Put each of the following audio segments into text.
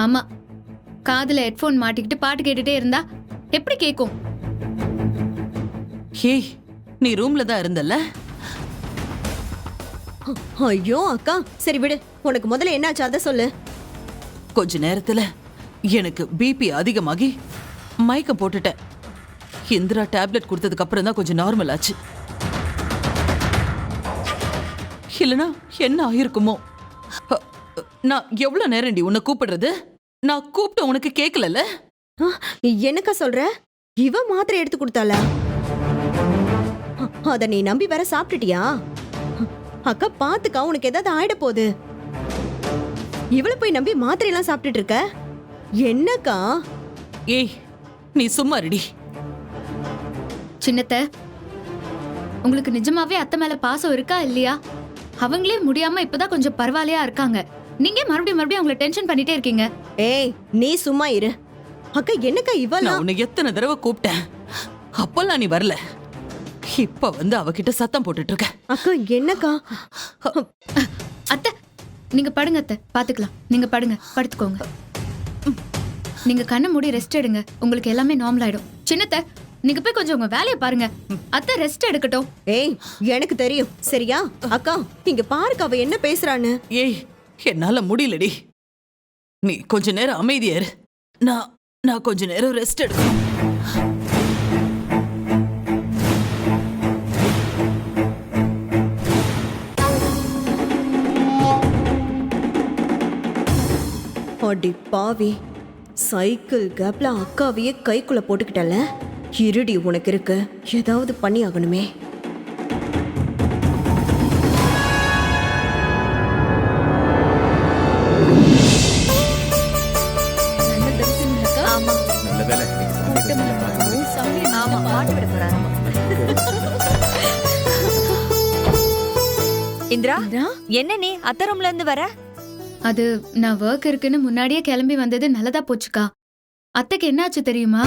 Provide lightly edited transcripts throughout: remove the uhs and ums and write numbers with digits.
ஆமா, காதுல ஹெட்போன் மாட்டிக்கிட்டு பாட்டு கேட்டுட்டே இருந்தா எப்படி கேக்கும்? ஏய், நீ ரூம்ல தான் இருந்தல்ல? ஐயோ அக்கா, சரி விடு. உனக்கு முதல்ல என்னாச்சு அத சொல்லு. கொஞ்ச நேரத்துல எனக்கு பிபி அதிகமாகி மயக்கம் போட்டுட்டேன். இந்திரா டேப்லெட் கொடுத்ததுக்கு அப்புறம் தான் கொஞ்சம் நார்மல் ஆச்சு. இல்லனா என்ன ஆயிருக்குமோ? நான் எவ்வளவு நேரம்டி உன்னை கூப்பிடுறது? நான் கூப்பிட்டு உனக்கு கேட்கல. என்னக்கா சொல்ற? இவ மாத்திரை எடுத்து கொடுத்தாளா? அத நீ நம்பி வேற சாப்பிட்டுட்டியா? அக்கா பாத்துக்கா, உனக்கு ஏதாவது ஆயிட போகுது. இவள போய் நம்பி மாத்திரை எல்லாம் சாப்பிட்டுட்டு இருக்க என்னக்கா? ஏய், நீ சும்மா ரெடி. சின்னத்த, உங்களுக்கு நிஜமாவே அத்தை மேல பாசம் இருக்கா இல்லையா? அவங்களே முடியாம இப்பதான் கொஞ்சம் பரவாயில்லையா இருக்காங்க. நீங்க மறுபடியும் அவங்கள டென்ஷன் பண்ணிட்டே இருக்கீங்க. ஏய், நீ சும்மா இரு. அக்கா என்னக்கா நான் இவளா? உன்னை எத்தனை தடவை கூப்பிட்டேன், அப்பெல்லாம் நீ வரல. இப்ப வந்து அவகிட்ட சத்தம் போட்டுட்டு இருக்க. அக்கா என்னக்கா? அத்தை, நீங்க படுங்க அத்தை, பாத்துக்கலாம். நீங்க படுங்க, படுத்துக்கோங்க. நீங்க கண்ணை மூடி ரெஸ்ட் எடுங்க, உங்களுக்கு எல்லாமே நார்மல் ஆயிடும். சின்னத்த, நீங்க போய் கொஞ்சம் உங்க வேலையை பாருங்க. அத்தை ரெஸ்ட் எடுக்கட்டும். ஏய், எனக்கு தெரியும் சரியா? அக்கா இங்க பாருக்கா, அவ என்ன பேசுறான்னு. ஏய், என்னால முடியலடி. நீ கொஞ்ச நேரம் அமைதியா இரு. நான் கொஞ்ச நேரம் ரெஸ்ட் எடுக்கணும். அடி பாவி, சைக்கிள் கேப்ல அக்காவையே கைக்குள்ள போட்டுக்கிட்டல. இருடி, உனக்கு இருக்கு. ஏதாவது பண்ணி ஆகணுமே. நல்ல வேலை இந்திரா, என்ன நீ அத்தை ரூம்ல இருந்து வர? அது நான் ஒர்க் இருக்குன்னு முன்னாடியே கிளம்பி வந்தது நல்லதா போச்சுக்கா. அத்தைக்கு என்னாச்சு தெரியுமா?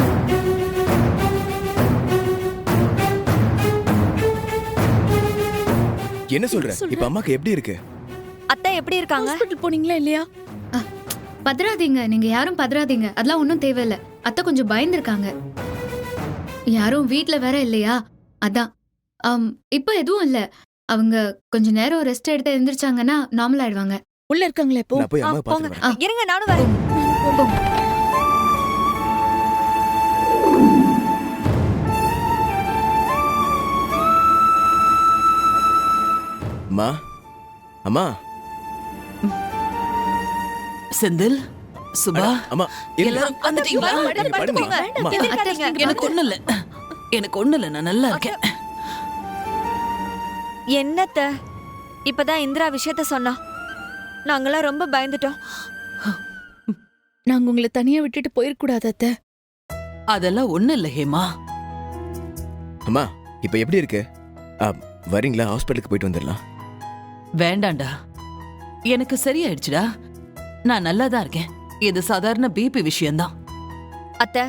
என்ன சொல்ற? இப்ப அம்மாக்கு எப்படி இருக்கு? அத்தை எப்படி இருக்காங்க? ஹாஸ்பிடல் போனீங்களா இல்லையா? பதறாதீங்க, நீங்க யாரும் பதறாதீங்க. அதெல்லாம் ஒன்றும் தேவையில்ல. அத்தை கொஞ்சம் பயந்துருக்காங்க. யாரும் வீட்ல வேற இல்லையா, அதான். இப்போ எதுவும் இல்ல. அவங்க கொஞ்ச நேரம் ரெஸ்ட் எடுத்து எந்திரிச்சாங்கன்னா நார்மல் ஆயிடுவாங்க. உள்ள இருக்காங்களே இப்போ. நான் போய் அம்மா பாத்துட்டு வரேன். இருங்க, நானும் வரேன். அம்மா, அம்மா, செந்தில், சுபா, அம்மா, எல்லாரும் வந்துட்டீங்களா? படுத்துக்கோங்க. அம்மா. எந்திரிக்காதீங்க. எனக்கு ஒண்ணு இல்ல, எனக்கு ஒண்ணு இல்ல, நான் நல்லா இருக்கேன். என்னத்த, இப்பதான் இந்திரா விஷயத்த சொன்னா. நாங்கெல்லாம் ரொம்ப பயந்துட்டோம். நாங்க உங்களை தனியா விட்டுட்டு போயிடக்கூடாது அத்தை. அதெல்லாம் ஒண்ணு இல்ல ஹேமா. அம்மா, இப்ப எப்படி இருக்கு? வரீங்களா? ஹாஸ்பிட்டலுக்கு போயிட்டு வந்துடலாம். வேண்டாண்டா, எனக்கு சரியாயிடுச்சுடா. நான் நல்லா தான் இருக்கேன். இது சாதாரண பிபி விஷயம்தான். அத்தை,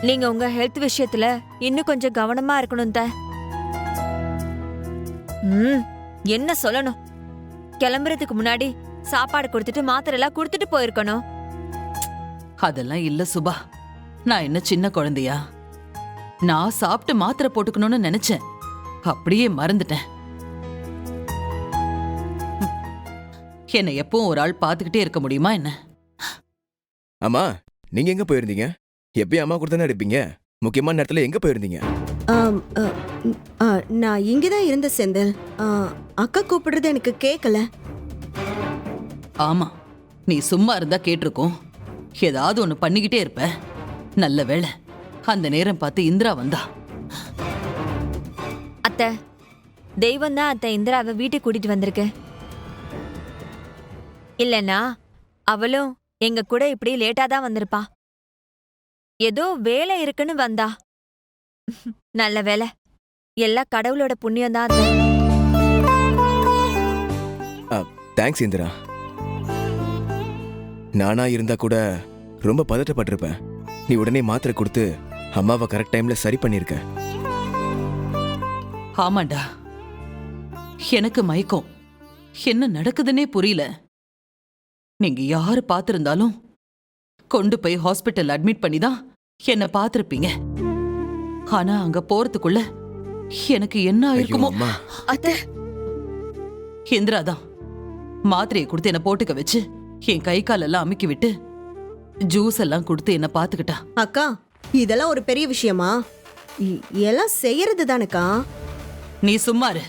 நீங்க உங்க ஹெல்த் விஷயத்துல இன்னும் கொஞ்சம் கவனமா இருக்கணும் த. என்ன சொல்லணும்? கிளம்புறதுக்கு முன்னாடி சாப்பாடு கொடுத்துட்டு மாத்திரை எல்லாம் கொடுத்துட்டு போயிருக்கணும். அதெல்லாம் இல்ல சுபா. நான் என்ன சின்ன குழந்தையா? நான் சாப்பிட்டு மாத்திரை போட்டுக்கணும்னு நினைச்சேன், அப்படியே மறந்துட்டேன். என்ன எப்பவும் ஒரு ஆள் பாத்துக்கிட்டே இருக்க முடியுமா என்ன? அம்மா, நீங்க எங்க போயிருந்தீங்க? எப்பயும் அம்மா கூட தானே இருப்பீங்க. முக்கியமான நேரத்துல எங்க போயிருந்தீங்க? நான் இங்கதான் இருந்த செந்தில். அக்கா கூப்பிடுறது எனக்கு கேட்கல. ஆமா, நீ சும்மா இருந்தா கேட்டிருக்கோம். ஏதாவது ஒண்ணு பண்ணிக்கிட்டே இருப்ப. நல்ல வேளை அந்த நேரம் பார்த்து இந்திரா வந்தா. அத்தை, தெய்வம் தான் அத்தை இந்திராவை வீட்டுக்கு கூட்டிட்டு வந்திருக்கு. இல்லனா அவளும் எங்க கூட இப்படி லேட்டா தான் வந்திருப்பா. ஏதோ வேலை இருக்குன்னு வந்தா. நல்ல வேலை, எல்லாம் கடவுளோட புண்ணியம் தான். தேங்க்ஸ் இந்திரா. நானா இருந்தா கூட ரொம்ப பதட்டப்பட்டிருப்பேன். நீ உடனே மாத்திரை கொடுத்து அம்மாவை கரெக்ட் டைம்ல சரி பண்ணிருக்க. ஆமாண்டா, எனக்கு மயக்கம். என்ன நடக்குதுன்னே புரியல. நீங்க யாரு பார்த்திருந்தாலும் கொண்டு போய் ஹாஸ்பிட்டல் அட்மிட் பண்ணி தான் என்ன பார்த்திருப்பீங்க. ஆனா அங்க போறதுக்குள்ள எனக்கு என்ன ஐயோ ஆயிருக்குமோ. அம்மா, அத்தை இந்திரா தான் மாத்திரையை கொடுத்து என்ன போட்டுக்க வச்சு என் கை காலெல்லாம் அமுக்கி விட்டு ஜூஸ் எல்லாம் கொடுத்து என்ன பாத்துக்கிட்டா. அக்கா இதெல்லாம் ஒரு பெரிய விஷயமா? எல்லாம் செய்யறது தானக்கா. நீ சும்மாரு.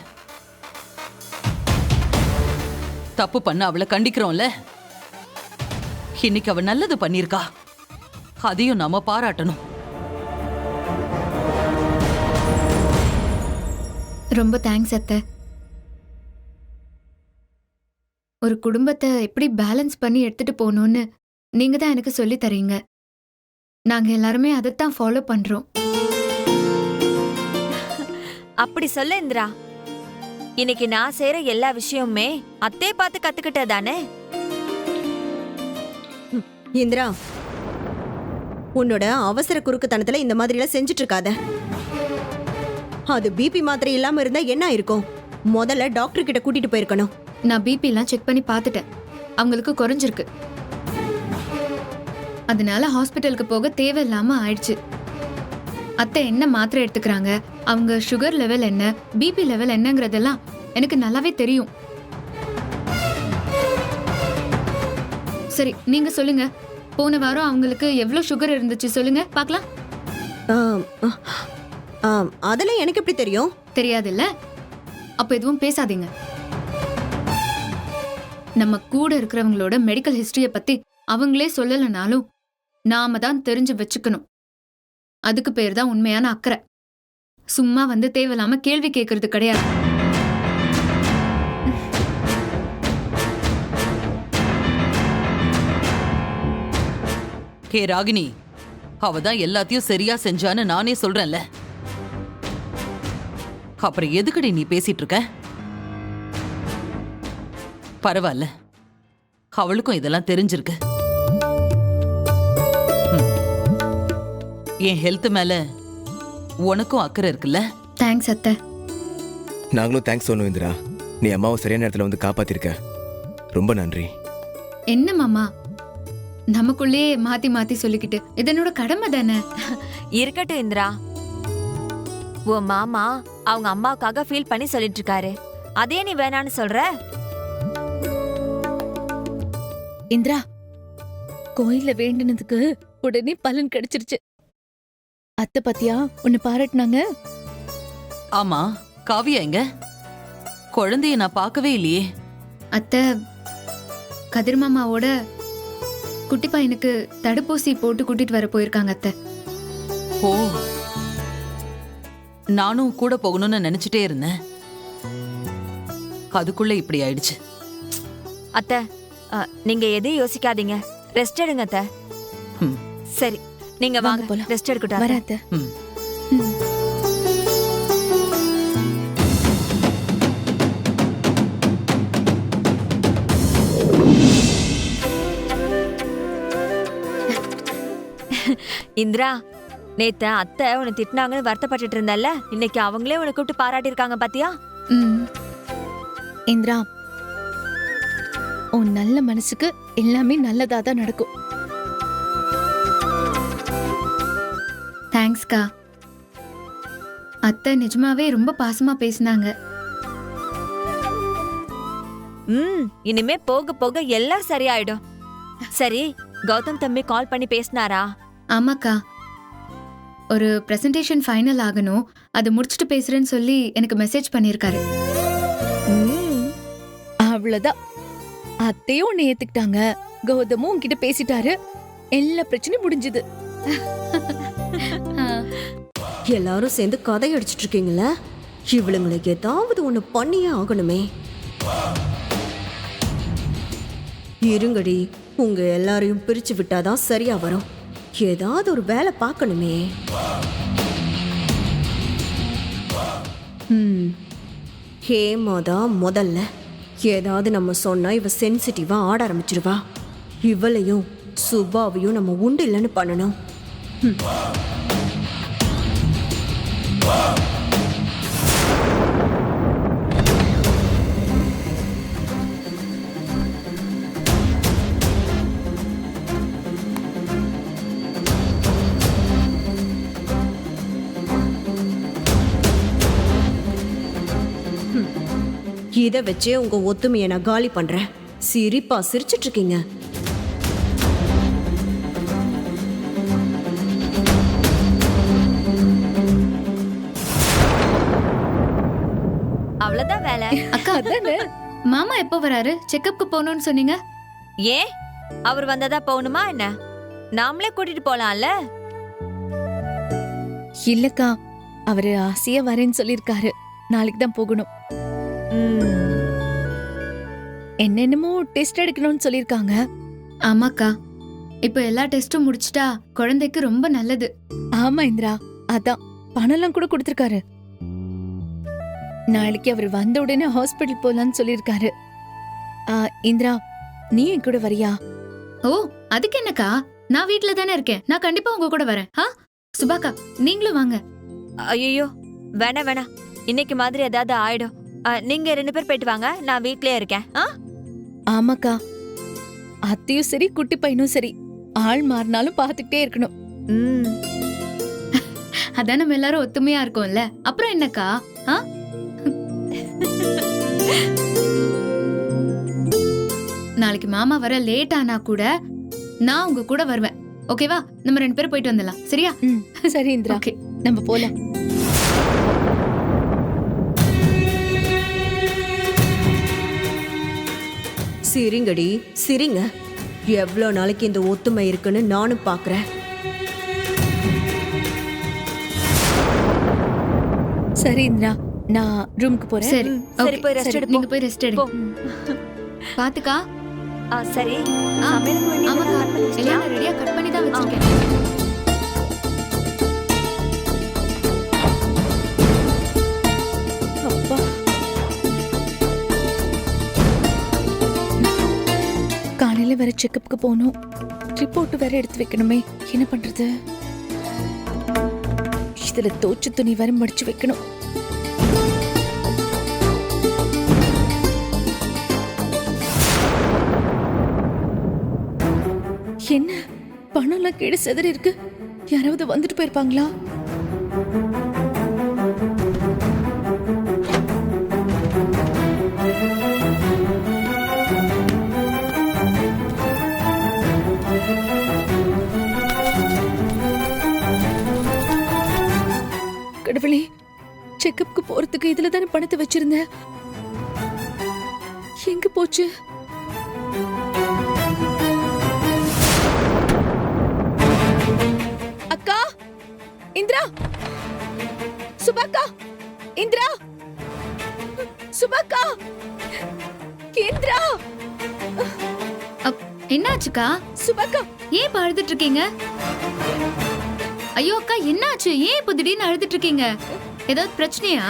தப்பு பண்ண அவளை கண்டிக்கிறோம்ல. இன்னைக்கு அவ நல்லது பண்ணிருக்கா, அதையும் நாம பாராட்டணும். ரொம்ப தேங்க்ஸ் அத்தை. ஒரு குடும்பத்தை எப்படி பேலன்ஸ் பண்ணி எடுத்துட்டு போகணும்னு நீங்க தான் எனக்கு சொல்லி தரீங்க. நாங்க எல்லாருமே அதைத்தான் ஃபாலோ பண்றோம். அப்படி சொல்ல இந்திரா. இன்னைக்கு நான் செய்யற எல்லா விஷயமுமே அத்தை பார்த்து கத்துக்கிட்டதானே. இந்திரா, உன்னோட அவசர குறுக்குத்தனத்துல இந்த மாதிரி எல்லாம் செஞ்சுட்டு இருக்காத. அது பிபி மாத்திரை இல்லாம இருந்தா என்ன இருக்கும்? முதல்ல டாக்டர் கிட்ட கூட்டிட்டு போயிருக்கணும். நான் பிபி எல்லாம் செக் பண்ணி பார்த்துட்டேன், அவங்களுக்கு குறைஞ்சிருக்கு. அதனால ஹாஸ்பிட்டலுக்கு போக தேவையில்லாம ஆயிடுச்சு. அத்தை என்ன மாத்திரை எடுத்துக்கிறாங்க, அவங்க சுகர் லெவல் என்ன, பிபி லெவல் என்னங்கிறதெல்லாம் எனக்கு நல்லாவே தெரியும். சரி நீங்க சொல்லுங்க, போன வாரம் அவங்களுக்கு எவ்வளவு சுகர் இருந்துச்சு சொல்லுங்க பார்க்கலாம். ஆம், அதெல்லாம் எனக்கு எப்படி தெரியும்? தெரியாதுல்ல, அப்ப எதுவும் பேசாதீங்க. நம்ம கூட இருக்கிறவங்களோட மெடிக்கல் ஹிஸ்டரிய பத்தி அவங்களே சொல்லலனாலும் நாம தான் தெரிஞ்சு வச்சுக்கணும். அதுக்கு பேர் தான் உண்மையான அக்கறை. சும்மா வந்து தேவையில்லாம கேள்வி கேட்கறது கிடையாது. ஹே ராகினி, அவ தான் எல்லாத்தையும் சரியா செஞ்சான்னு நானே சொல்றேன்ல. அப்புறம் எதுக்கடி நீ பேசிட்டு இருக்க? பரவாயில்ல, அவளுக்கும் இதெல்லாம் தெரிஞ்சிருக்கு. என் ஹெல்த் மேல உனக்கும் அக்கறை இருக்குல்ல. தேங்க்ஸ் அத்தை. நாங்களும் தேங்க்ஸ் சொல்லுவோம் இந்திரா. நீ அம்மாவை சரியான நேரத்தில் வந்து காப்பாத்திருக்க. ரொம்ப நன்றி. என்ன மாமா, நமக்குள்ளேயே மாத்தி மாத்தி சொல்லிக்கிட்டு, இது என்னோட கடமை தானே. இருக்கட்டும் இந்திரா. உன் மாமா அவங்க அம்மாவுக்காக ஃபீல் பண்ணி சொல்லிட்டு இருக்காரு. அதே நீ வேணான்னு சொல்ற? இந்திரா, கோயில்ல வேண்டினதுக்கு உடனே பலன் கிடைச்சிருச்சு. அத்தை பத்தியா உன்னை பாராட்டினாங்க. ஆமா, காவியா எங்க? குழந்தைய நான் பார்க்கவே இல்லையே. அத்தை கதிர் மாமாவோட குட்டி பையனுக்கு தடுப்பூசி போட்டு கூட்டிட்டு வர போயிருக்காங்க அத்தை. ஓ, நானும் கூட போகணும்னு நினைச்சிட்டே இருந்தேன். அதுக்குள்ள இப்படி ஆயிடுச்சு. அத்தை, நீங்க எதையும் யோசிக்காதீங்க, ரெஸ்ட் எடுங்க அத்தை. ம். சரி நீங்க வாங்க வாங்க, போலாம். ரெஸ்ட் எடுக்கட்டும் வர அத்தை. அத்தை. ம். இந்திரா, நேத்து அத்தை உன்னை திட்டினாங்கன்னு வருத்தப்பட்டுட்டு இருந்தல்ல, இன்னைக்கு அவங்களே உன்னை கூப்பிட்டு பாராட்டி இருக்காங்க பாத்தியா? ம். இந்திரா, உன் நல்ல மனசுக்கு எல்லாமே நல்லதா தான் நடக்கும். தேங்க்ஸ்க்கா. அத்தை நிஜமாவே ரொம்ப பாசமா பேசினாங்க. இனிமே போக போக எல்லாம் சரியாயிடும். சரி, கௌதம் தம்பி கால் பண்ணி பேசினாரா? ஆமாக்கா, ஒரு பிரசன்டேஷன் ஃபைனல் ஆகணும், அது முடிச்சுட்டு பேசுறேன்னு சொல்லி எனக்கு மெசேஜ் பண்ணியிருக்காரு. அவ்வளவுதான், அத்தையும் உன்னை ஏத்துக்கிட்டாங்க, கௌதமும் உன்கிட்ட பேசிட்டாரு, எல்லா பிரச்சனையும் முடிஞ்சது. எல்லாரும் சேர்ந்து கதை அடிச்சிட்டு இருக்கீங்களா? இவளுங்களுக்கு ஏதாவது ஒண்ணு பண்ணியே ஆகணுமே. இருங்கடி, உங்க எல்லாரையும் பிரிச்சு விட்டாதான் சரியா வரும். ஏதாவது ஒரு வேலை பார்க்கணுமே. ஹேமாதான் முதல்ல. ஏதாவது நம்ம சொன்னா இவ சென்சிட்டிவா ஆட ஆரம்பிச்சிருவா. இவளையும் சுபாவையும் நம்ம உண்டு இல்லைன்னு பண்ணணும். இத வச்சே உங்க ஒத்துமையை நான் காலி பண்றேன். சிரிப்பா சிரிச்சிட்டு இருக்கீங்க. அவ்வளவுதான் வேலை. அக்கா அதானே மாமா எப்போ வராரு? செக்கப்க்கு போகணும்னு சொன்னீங்க. ஏன் அவர் வந்ததா போகணுமா என்ன? நாமளே கூட்டிட்டு போலாம்ல. இல்லக்கா, அவரு ஆசையா வரேன்னு சொல்லிருக்காரு. நாளைக்கு தான் போகணும். என்னென்னமோ டெஸ்ட் எடுக்கணும்னு சொல்லிருக்காங்க. ஆமாக்கா, இப்போ எல்லா டெஸ்டும் முடிச்சிட்டா குழந்தைக்கு ரொம்ப நல்லது. ஆமா இந்திரா, அதான் பணம்லாம் கூட கொடுத்திருக்காரு. நாளைக்கு அவர் வந்த உடனே ஹாஸ்பிடல் போலான்னு சொல்லிருக்காரு. இந்திரா, நீ என் கூட வரியா? ஓ, அதுக்கு என்னக்கா, நான் வீட்ல தானே இருக்கேன். நான் கண்டிப்பா உங்க கூட வரேன். சுபாக்கா, நீங்களும் வாங்க. ஐயோ வேணாம், இன்னைக்கு மாதிரி ஏதாவது ஆயிடும். நீங்க 2 பேர் போயிட்டு வாங்க, நான் வீட்லயே இருக்கேன். ஆமாக்கா, அத்தையும் சரி குட்டி பையனும் சரி ஆள் மாறினாலும் பாத்துக்கிட்டே இருக்கணும். அதான் நம்ம எல்லாரும் ஒத்துமையா இருக்கோம்ல, அப்புறம் என்னக்கா? நாளைக்கு மாமா வர லேட் ஆனா கூட நான் உங்க கூட வருவேன். ஓகேவா? நம்ம 2 பேரும் போயிட்டு வந்துடலாம். சரியா? சரி இந்திரா, ஓகே, நம்ம போலாம். சிரிங்கடி சிரிங்க. எவ்வளவு நாளைக்கு இந்த ஒத்துமை இருக்குன்னு நானும் பாக்குறேன். சரி இந்திரா, நான் ரூமுக்கு போறேன். சரி. சரி, okay. போய் ரெஸ்ட் சரி, எடுப்போம். நீங்க போய் ரெஸ்ட் எடுங்க. பாத்துக்கா. சரி, ஆ, சமையலுக்கு வேண்டியதெல்லாம் ஆமாக்கா, cut பண்ணி வச்சிட்டியா? எல்லாம் ரெடியா கட் பண்ணி தான் வச்சிருக்கேன். அப்பா, காலையில வேற செக்கப்புக்கு போகணும். ரிப்போர்ட் வேற எடுத்து வைக்கணுமே, என்ன பண்றது? இதுல தோச்சு துணி வேற மடிச்சு வைக்கணும். என்ன பணம்லாம் கீழே செதறி இருக்கு? யாராவது வந்துட்டு போயிருப்பாங்களா? கடவுளே, செக்கப்புக்கு போறதுக்கு இதுல தானே பணத்தை வச்சிருந்தேன். எங்க போச்சு? அக்கா, இந்திரா, சுபாக்கா, இந்திரா, சுபாக்கா, இந்திரா, என்னாச்சுக்கா? சுபாக்கா, ஏன் இப்ப அழுதுட்டு இருக்கீங்க? ஐயோ அக்கா, என்னாச்சு? ஏன் இப்ப திடீர்னு அழுதுட்டு இருக்கீங்க? ஏதாவது பிரச்சனையா?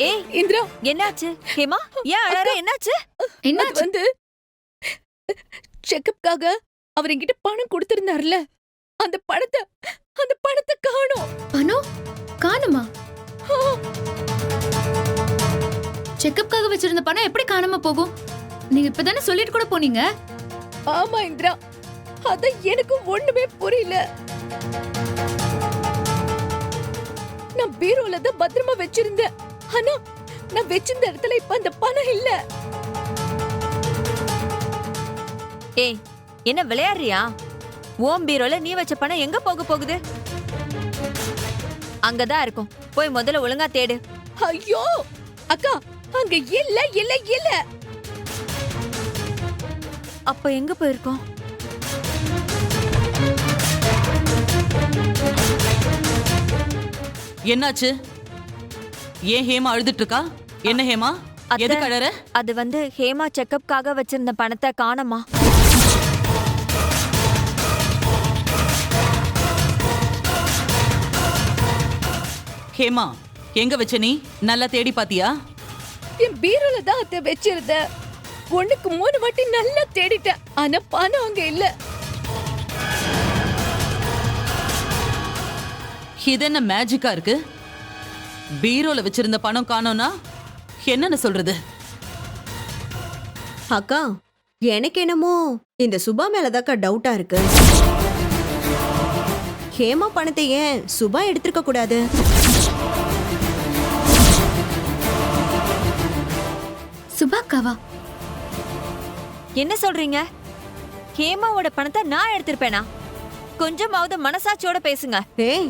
ஏய் இந்திரா, என்னாச்சு? ஹேமா, ஏன் அழற? என்னாச்சு? அது என்னாச்சு? வந்து செக்கப்காக அவர் என்கிட்ட பணம் கொடுத்திருந்தார்ல, அந்த பணத்தை காணோம். பணம் காணுமா? செக்கப்காக வச்சிருந்த பணம் எப்படி காணாம போகும்? நீங்க இப்பதானே சொல்லிட்டு கூட போனீங்க. ஆமா இந்திரா, அத எனக்கு ஒண்ணுமே புரியல. நான் பீரோல தான் பத்திரமா வச்சிருந்தேன். ஆனா நான் வச்சிருந்த இடத்துல இப்ப அந்த பணம் இல்ல. ஏய், என்ன விளையாடுறியா? ஓம் பீரோல நீ வச்ச பணம் எங்க போக போகுது? அங்கதான் இருக்கும். போய் முதல்ல ஒழுங்கா தேடு. ஐயோ அக்கா, அங்க இல்ல இல்ல இல்ல. அப்ப எங்க போயிருக்கோம்? என்னாச்சு? ஏன் ஹேமா அழுதுட்டு இருக்கா? என்ன ஹேமா, அத்தை, எதுக்கு அழற? அது வந்து ஹேமா செக்கப்காக வச்சிருந்த பணத்தை காணோமா. ஹேமா, எங்க வச்ச நீ? நல்லா தேடி பாத்தியா? என் பீரோல தான் அத வச்சிருந்தேன். 1க்கு 3 வாட்டி நல்லா தேடிட்டேன். ஆனா பணம் அங்க இல்ல. இது என்ன மேஜிக்கா இருக்கு? பீரோல வச்சிருந்த பணம் காணோம்னா என்னன்னு சொல்றது? அக்கா, எனக்கு என்னமோ இந்த சுபா மேலதாக்கா டவுட்டா இருக்கு. ஹேமா பணத்தை ஏன் சுபா எடுத்திருக்க கூடாது? சுபாக்கா ஹேமாக்காவா? என்ன சொல்றீங்க? ஹேமாவோட பணத்தை நான் எடுத்திருப்பேனா? கொஞ்சமாவது மனசாட்சியோட பேசுங்க. ஏய்,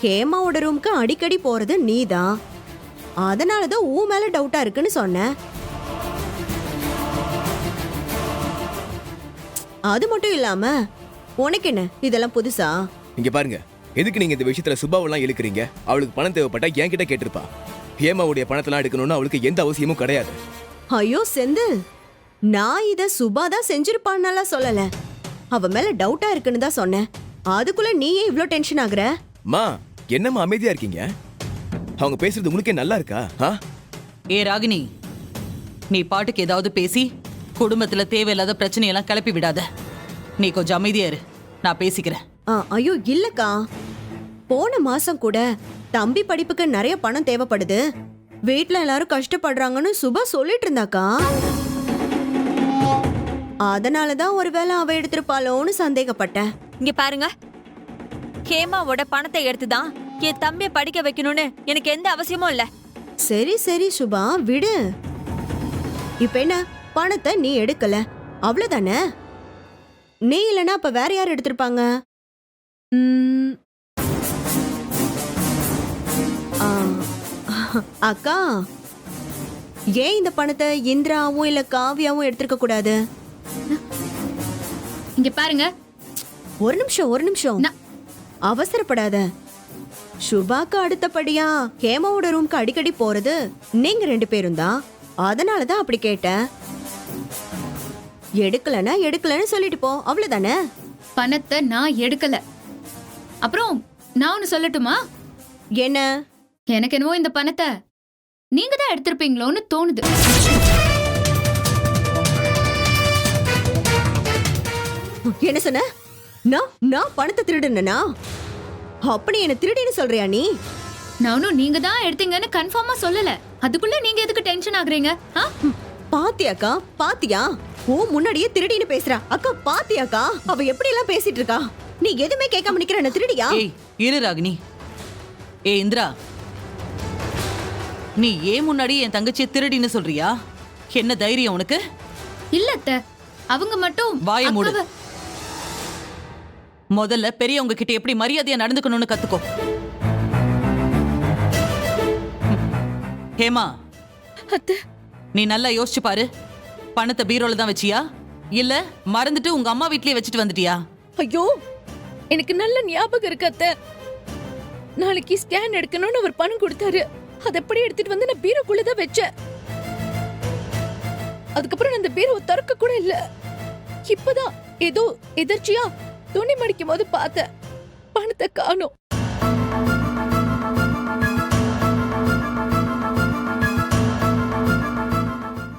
ஹேமாவோட ரூமுக்கு அடிக்கடி போறது நீதான். அதனாலதான் உன் மேல டவுட்டா இருக்குன்னு சொன்னேன். அது மட்டும் இல்லாம உனக்கு என்ன இதெல்லாம் புதுசா? இங்க பாருங்க, எதுக்கு நீங்க இந்த விஷயத்துல சுபாவெல்லாம் இழுக்கிறீங்க? அவளுக்கு பணம் தேவைப்பட்டா என்கிட்ட கேட்டிருப்பா. ஹேமாவுடைய பணத்தெல்லாம் எடுக்கணும்னு அவளுக்கு எந்த அவசியமும் கிடையாது. ஐயோ செந்தில், நான் இத சுபா தான் செஞ்சிருப்பான்னு சொல்லல. அவ மேல டவுட்டா இருக்குன்னு தான் சொன்னேன். அதுக்குள்ள நீ ஏன் இவ்ளோ டென்ஷன் ஆகுற? மா, என்னம்மா அமைதியா இருக்கீங்க? அவங்க பேசுறது உங்களுக்கே நல்லா இருக்கா? ஏ ராகினி, நீ பாட்டுக்கு ஏதாவது பேசி குடும்பத்துல தேவையில்லாத பிரச்சனையெல்லாம் கிளப்பி விடாத. நீ கொஞ்சம் அமைதியா இரு, நான் பேசிக்கிறேன். ஐயோ இல்லக்கா, போன மாசம் கூட தம்பி படிப்புக்கு நிறைய பணம் தேவைப்படுது, வீட்ல எல்லாரும் கஷ்டப்படுறாங்கன்னு சுபா சொல்லிட்டு இருந்தாக்கா. அதனாலதான் ஒருவேளை அவ எடுத்திருப்பாளோன்னு சந்தேகப்பட்டேன். இங்க பாருங்க, ஹேமாவோட பணத்தை எடுத்துதான் என் தம்பியை படிக்க வைக்கணும்னு எனக்கு எந்த அவசியமும் இல்ல. சரி சரி சுபா, விடு. இப்ப என்ன, பணத்தை நீ எடுக்கல, அவ்வளவுதானே? நீ இல்லனா அப்ப வேற யார் எடுத்திருப்பாங்க? ஆ, அக்கா, ஏன் இந்த பணத்தை இந்திராவும் இல்ல காவியாவும் எடுத்திருக்க கூடாது? இங்க பாருங்க, ஒரு நிமிஷம் நான்- அவசரப்படாத. சுபாக்கு அடுத்தபடியா ஹேமாவோட ரூம்க்கு அடிக்கடி போறது நீங்க 2 பேரும் தான். அதனாலதான் அப்படி கேட்டேன். எடுக்கலன்னு சொல்லிட்டு போ, அவ்வளவுதானே? பணத்தை நான் எடுக்கல. அப்புறம் நான் ஒன்னு சொல்லட்டுமா? என்ன? எனக்கு என்னவோ இந்த பணத்தை நீங்க தான் எடுத்திருப்பீங்களோன்னு தோணுது. என்ன சொன்ன? நான் பணத்தை திருடுனா? அப்படி என்ன திருடின்னு சொல்றியா நீ? நானும் நீங்க தான் எடுத்தீங்கன்னு கன்ஃபார்மா சொல்லல. அதுக்குள்ள நீங்க எதுக்கு டென்ஷன் ஆகுறீங்க? பாத்தியாக்கா, பாத்தியா? ஓ, முன்னாடியே திருடின்னு பேசுறா. அக்கா பாத்தியாக்கா, அவ எப்படி எல்லாம் பேசிட்டு இருக்கா? நீ எதுவுமே கேட்காம நிக்கிற, என்ன திருடியா? ஏய் இரு ராகினி. ஏ இந்திரா, நீ ஏன் முன்னாடி என் தங்கச்சியை திருடின்னு சொல்றியா? என்ன தைரியம் உனக்கு? இல்ல அத்தை, அவங்க மட்டும் வாயை மூடு. அக்காவை- முதல்ல பெரியவங்க கிட்ட எப்படி மரியாதையா நடந்துக்கணும்னு கத்துக்கோ. ஹேமா, அத்தை, நீ நல்லா யோசிச்சு பாரு. பணத்தை பீரோல தான் வச்சியா, இல்ல மறந்துட்டு உங்க அம்மா வீட்லயே வச்சுட்டு வந்துட்டியா? ஐயோ, எனக்கு நல்ல ஞாபகம் இருக்கு அத்தை. நாளைக்கு ஸ்கேன் எடுக்கணும்னு அவர் பணம் கொடுத்தாரு. அதை எப்படி எடுத்துட்டு வந்து நான் பீரோக்குள்ளதான் வச்சேன். அதுக்கப்புறம் நான் அந்த பீரோவை திறக்க கூட இல்ல. இப்பதான் ஏதோ எதர்ச்சியா துணி மடிக்கும் போது பார்த்தேன், பணத்தை காணோம்.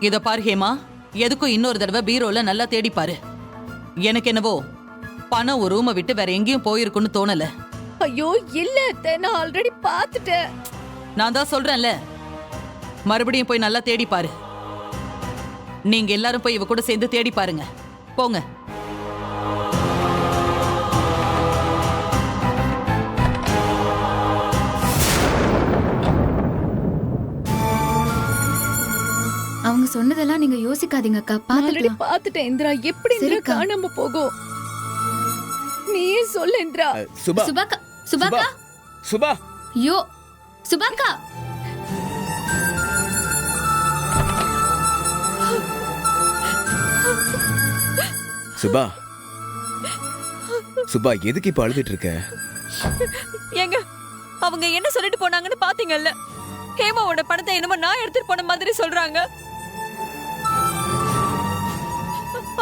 இத பாரு ஹேமா, எதுக்கும் இன்னொரு தடவை பீரோல நல்லா தேடி பாரு. எனக்கு என்னவோ பணம் ஒரு ரூமை விட்டு வேற எங்கேயும் போயிருக்குன்னு தோணல. ஐயோ இல்ல அத்தை, நான் ஆல்ரெடி பார்த்துட்டேன். நான் தான் சொல்றேன்ல, மறுபடியும் போய் நல்லா தேடி பாரு. நீங்க எல்லாரும் போய் இவ கூட சேர்ந்து தேடி பாருங்க. போங்க. அவங்க சொன்னதெல்லாம் நீங்க யோசிக்காதீங்க அக்கா, ஆல்ரெடி பாத்துக்கலாம். பார்த்துட்டேன் இந்திரா. எப்படி இந்திரா சரிக்கா. காணாம போகும்? நீயே சொல்லு இந்திரா. சுபா, சுபாக்கா, சுபாக்கா, சுபா, ஐயோ சுபாக்கா. சுபா, சுபா, எதுக்கு இப்ப அழுதுட்டு இருக்க? ஏங்க, அவங்க என்ன சொல்லிட்டு போனாங்கன்னு பாத்தீங்கல்ல? ஹேமாவோட பணத்தை என்னமோ நான் எடுத்துட்டு போன மாதிரி சொல்றாங்க.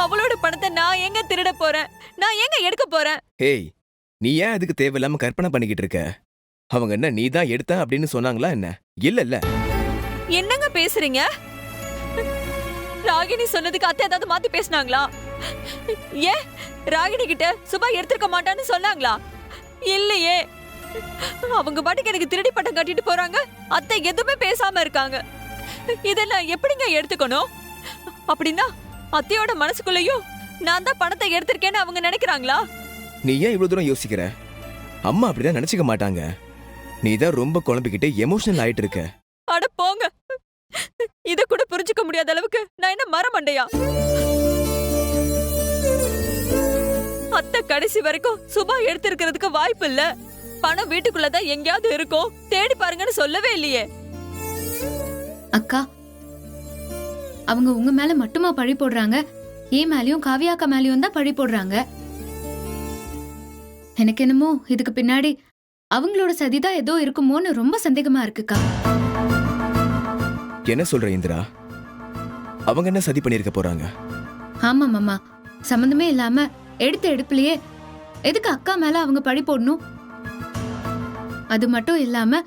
அவளோட பணத்தை நான் எங்க திருட போறேன்? நான் எங்க எடுக்க போறேன்? ஏய், நீ ஏன் அதுக்கு தேவையில்லாம கற்பனை பண்ணிக்கிட்டு இருக்க? அவங்க என்ன நீ தான் எடுத்த அப்படின்னு சொன்னாங்களா என்ன? இல்ல. என்னங்க பேசுறீங்க? ராகினி சொன்னதுக்கு அத்தை ஏதாவது மாத்தி பேசினாங்களா? ஏன் ராகினி கிட்ட சுபா எடுத்திருக்க மாட்டான்னு சொன்னாங்களா? இல்லையே. அவங்க பாட்டுக்கு எனக்கு திருடி பட்டம் கட்டிட்டு போறாங்க, அத்தை எதுவுமே பேசாம இருக்காங்க. இதெல்லாம் எப்படிங்க எடுத்துக்கணும்? அப்படின்னா அத்தையோட மனசுக்குள்ளேயும் நான் தான் பணத்தை எடுத்திருக்கேன்னு அவங்க நினைக்கிறாங்களா? நீ ஏன் இவ்வளவு தூரம் யோசிக்கிற? அம்மா அப்படிதான் நினைச்சுக்க மாட்டாங்க. நீ தான் ரொம்ப குழம்பிக்கிட்டு எமோஷனல் ஆயிட்டு இருக்க. அட போங்க, இத கூட முடியாத அளவுக்கு நான் என்ன மரமண்டையா? அத்தை கடைசி வரைக்கும் சுபா எடுத்திருக்கிறதுக்கு வாய்ப்பு இல்ல. பணம் வீட்டுக்குள்ளதான் எங்கேயாவது இருக்கும், தேடி பாருங்கன்னு சொல்லவே இல்லையே. அக்கா, அவங்க உங்க மேல மட்டுமா பழி போடுறாங்க? ஏன் மேலயும் காவியாக்கா மேலயும் தான் பழி போடுறாங்க. எனக்கு என்னமோ இதுக்கு பின்னாடி அவங்களோட சதிதான் ஏதோ இருக்குமோன்னு ரொம்ப சந்தேகமா இருக்குக்கா. என்ன சொல்ற இந்திரா? அவங்க என்ன சதி பண்ணிருக்க போறாங்க? ஆமா மாமா, சம்பந்தமே இல்லாம எடுத்த எடுப்புலயே எதுக்கு அக்கா மேல அவங்க பழி போடணும்? அது மட்டும் இல்லாம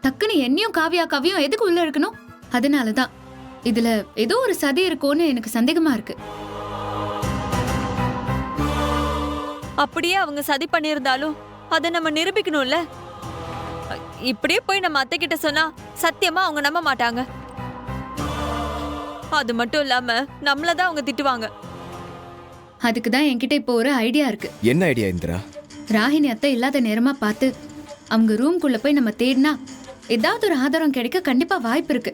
டக்குன்னு என்னையும் காவியாக்காவையும் எதுக்கு உள்ள இருக்கணும்? அதனாலதான் இதுல ஏதோ ஒரு சதி இருக்கும்னு எனக்கு சந்தேகமா இருக்கு. அப்படியே அவங்க சதி பண்ணியிருந்தாலும் அதை நம்ம நிரூபிக்கணும்ல. இப்படியே போய் நம்ம அத்தை கிட்ட சொன்னா சத்தியமா அவங்க நம்ப மாட்டாங்க. அது மட்டும் இல்லாம நம்மளதான் அவங்க திட்டுவாங்க. அதுக்குதான் என்கிட்ட இப்போ ஒரு ஐடியா இருக்கு. என்ன ஐடியா இந்திரா? ராகினி அத்தை இல்லாத நேரமா பார்த்து அவங்க ரூம்குள்ள போய் நம்ம தேடினா ஏதாவது ஒரு ஆதாரம் கிடைக்க கண்டிப்பா வாய்ப்பு இருக்கு.